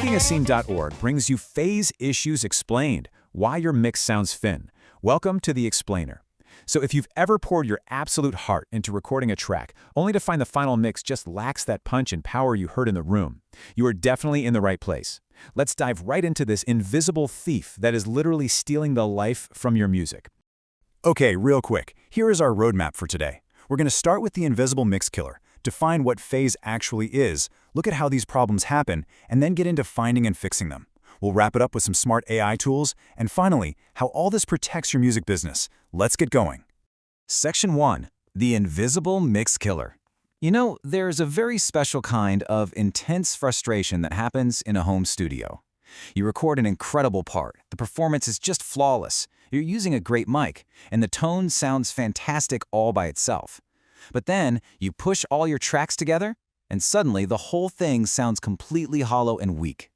MakingAScene.org brings you Phase Issues Explained, why your mix sounds thin. Welcome to The Explainer. So if you've ever poured your absolute heart into recording a track, only to find the final mix just lacks that punch and power you heard in the room, you are definitely in the right place. Let's dive right into this invisible thief that is literally stealing the life from your music. Okay, real quick, here is our roadmap for today. We're going to start with the invisible mix killer, define what phase actually is, look at how these problems happen, and then get into finding and fixing them. We'll wrap it up with some smart AI tools, and finally, how all this protects your music business. Let's get going. Section 1. The Invisible Mix Killer. You know, there's a very special kind of intense frustration that happens in a home studio. You record an incredible part, the performance is just flawless, you're using a great mic, and the tone sounds fantastic all by itself. But then, you push all your tracks together, and suddenly the whole thing sounds completely hollow and weak.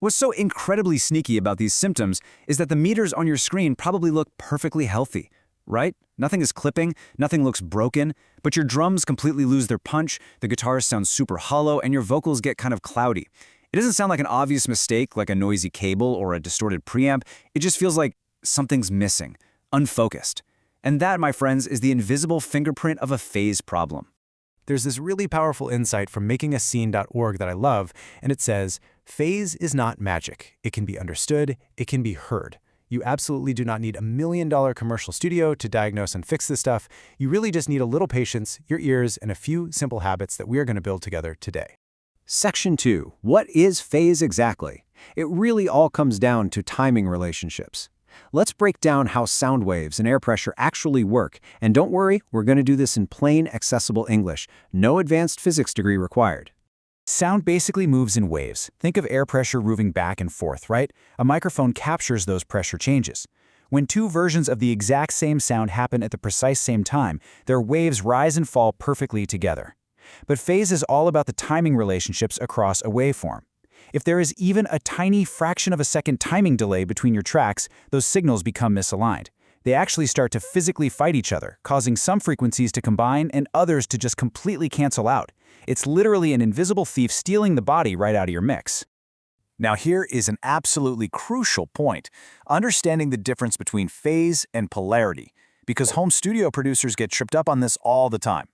What's so incredibly sneaky about these symptoms is that the meters on your screen probably look perfectly healthy, right? Nothing is clipping, nothing looks broken, but your drums completely lose their punch, the guitars sound super hollow, and your vocals get kind of cloudy. It doesn't sound like an obvious mistake, like a noisy cable or a distorted preamp. It just feels like something's missing, unfocused. And that, my friends, is the invisible fingerprint of a phase problem. There's this really powerful insight from MakingAScene.org that I love, and it says, phase is not magic. It can be understood, it can be heard. You absolutely do not need $1 million commercial studio to diagnose and fix this stuff. You really just need a little patience, your ears, and a few simple habits that we are going to build together today. Section 2. What is phase exactly? It really all comes down to timing relationships. Let's break down how sound waves and air pressure actually work, and don't worry, we're going to do this in plain, accessible English. No advanced physics degree required. Sound basically moves in waves. Think of air pressure moving back and forth, right? A microphone captures those pressure changes. When two versions of the exact same sound happen at the precise same time, their waves rise and fall perfectly together. But phase is all about the timing relationships across a waveform. If there is even a tiny fraction of a second timing delay between your tracks, those signals become misaligned. They actually start to physically fight each other, causing some frequencies to combine and others to just completely cancel out. It's literally an invisible thief stealing the body right out of your mix. Now here is an absolutely crucial point, understanding the difference between phase and polarity, because home studio producers get tripped up on this all the time.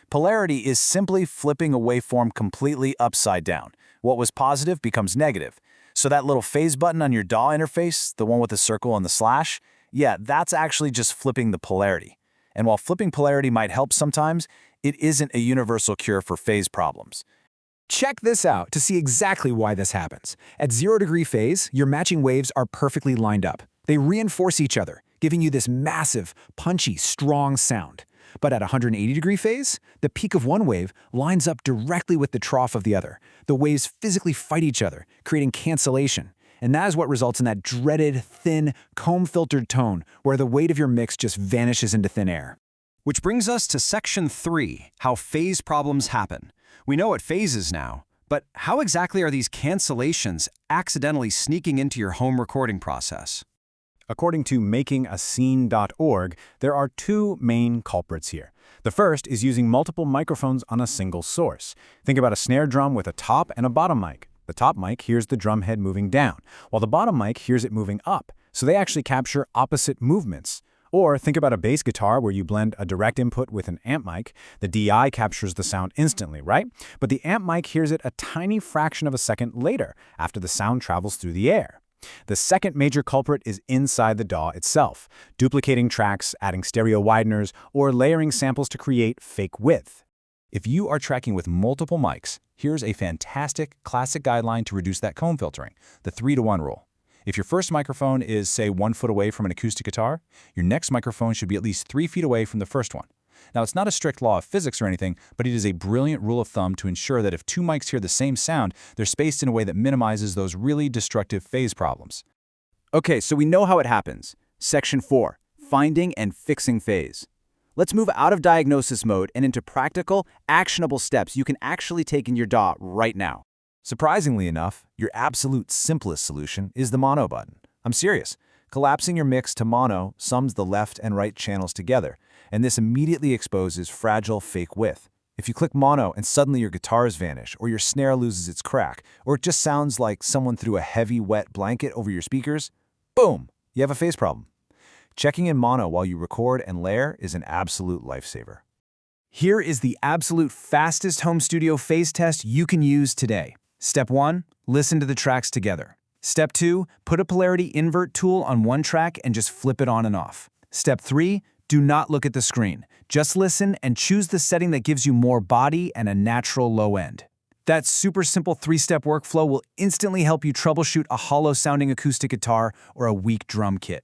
Polarity is simply flipping a waveform completely upside down. What was positive becomes negative. So that little phase button on your DAW interface, the one with the circle and the slash, yeah, that's actually just flipping the polarity. And while flipping polarity might help sometimes, it isn't a universal cure for phase problems. Check this out to see exactly why this happens. At 0-degree phase, your matching waves are perfectly lined up. They reinforce each other, giving you this massive, punchy, strong sound. But at 180-degree phase, the peak of one wave lines up directly with the trough of the other. The waves physically fight each other, creating cancellation. And that is what results in that dreaded, thin, comb-filtered tone where the weight of your mix just vanishes into thin air. Which brings us to Section 3, how phase problems happen. We know what phase is now, but how exactly are these cancellations accidentally sneaking into your home recording process? According to MakingAScene.org, there are two main culprits here. The first is using multiple microphones on a single source. Think about a snare drum with a top and a bottom mic. The top mic hears the drum head moving down, while the bottom mic hears it moving up, so they actually capture opposite movements. Or think about a bass guitar where you blend a direct input with an amp mic. The DI captures the sound instantly, right? But the amp mic hears it a tiny fraction of a second later, after the sound travels through the air. The second major culprit is inside the DAW itself, duplicating tracks, adding stereo wideners, or layering samples to create fake width. If you are tracking with multiple mics, here's a fantastic classic guideline to reduce that comb filtering, the 3-to-1 rule. If your first microphone is, say, 1 foot away from an acoustic guitar, your next microphone should be at least 3 feet away from the first one. Now, it's not a strict law of physics or anything, but it is a brilliant rule of thumb to ensure that if two mics hear the same sound, they're spaced in a way that minimizes those really destructive phase problems. Okay, so we know how it happens. Section 4, finding and fixing phase. Let's move out of diagnosis mode and into practical, actionable steps you can actually take in your DAW right now. Surprisingly enough, your absolute simplest solution is the mono button. I'm serious. Collapsing your mix to mono sums the left and right channels together, and this immediately exposes fragile fake width. If you click mono and suddenly your guitars vanish, or your snare loses its crack, or it just sounds like someone threw a heavy, wet blanket over your speakers, boom, you have a phase problem. Checking in mono while you record and layer is an absolute lifesaver. Here is the absolute fastest home studio phase test you can use today. Step 1, listen to the tracks together. Step 2, put a polarity invert tool on one track and just flip it on and off. Step 3, do not look at the screen. Just listen and choose the setting that gives you more body and a natural low end. That super simple 3-step workflow will instantly help you troubleshoot a hollow-sounding acoustic guitar or a weak drum kit.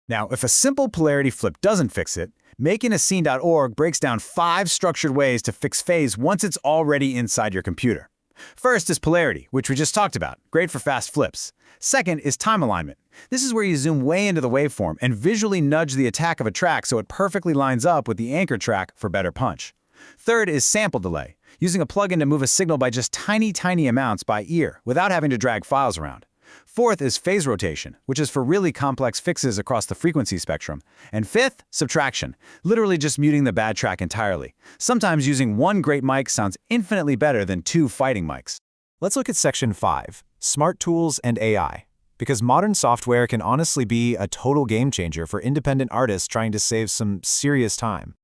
Now, if a simple polarity flip doesn't fix it, makingascene.org breaks down 5 structured ways to fix phase once it's already inside your computer. First is polarity, which we just talked about, great for fast flips. Second is time alignment. This is where you zoom way into the waveform and visually nudge the attack of a track so it perfectly lines up with the anchor track for better punch. Third is sample delay, using a plugin to move a signal by just tiny amounts by ear without having to drag files around. Fourth is phase rotation, which is for really complex fixes across the frequency spectrum. And fifth, subtraction, literally just muting the bad track entirely. Sometimes using one great mic sounds infinitely better than 2 fighting mics. Let's look at Section 5, Smart Tools and AI. Because modern software can honestly be a total game changer for independent artists trying to save some serious time.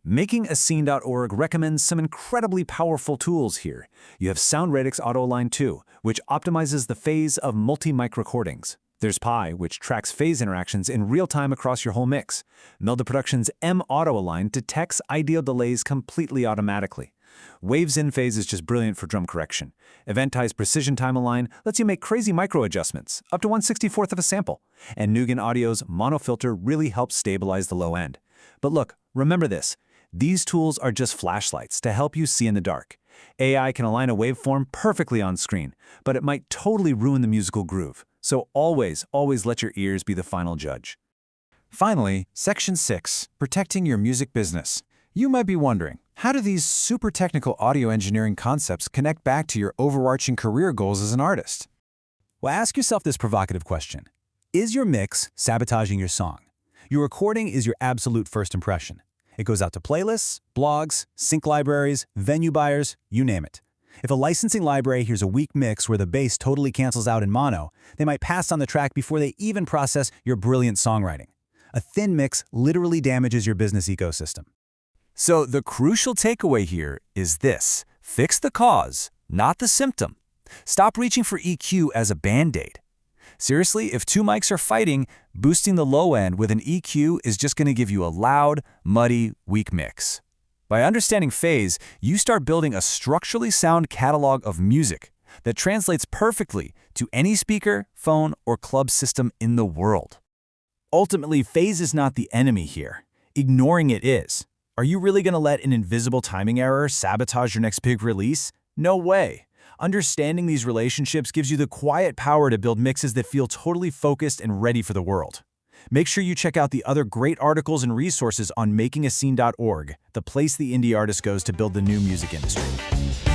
Makingascene.org recommends some incredibly powerful tools here. You have SoundRadix Auto-Align 2, which optimizes the phase of multi-mic recordings. There's Pi, which tracks phase interactions in real time across your whole mix. Melda Productions M Auto-Align detects ideal delays completely automatically. Waves in phase is just brilliant for drum correction. Eventize Precision Time Align lets you make crazy micro adjustments, up to 1/64th of a sample. And Nugan Audio's Mono Filter really helps stabilize the low end. But look, remember this. These tools are just flashlights to help you see in the dark. AI can align a waveform perfectly on screen, but it might totally ruin the musical groove. So always let your ears be the final judge. Finally, Section 6, Protecting Your Music Business. You might be wondering, how do these super technical audio engineering concepts connect back to your overarching career goals as an artist? Well, ask yourself this provocative question. Is your mix sabotaging your song? Your recording is your absolute first impression. It goes out to playlists, blogs, sync libraries, venue buyers, you name it. If a licensing library hears a weak mix where the bass totally cancels out in mono, they might pass on the track before they even process your brilliant songwriting. A thin mix literally damages your business ecosystem. So the crucial takeaway here is this: fix the cause, not the symptom. Stop reaching for EQ as a band-aid. Seriously, if 2 mics are fighting, boosting the low end with an EQ is just going to give you a loud, muddy, weak mix. By understanding phase, you start building a structurally sound catalog of music that translates perfectly to any speaker, phone, or club system in the world. Ultimately, phase is not the enemy here. Ignoring it is. Are you really going to let an invisible timing error sabotage your next big release? No way. Understanding these relationships gives you the quiet power to build mixes that feel totally focused and ready for the world. Make sure you check out the other great articles and resources on makingascene.org, the place the indie artist goes to build the new music industry.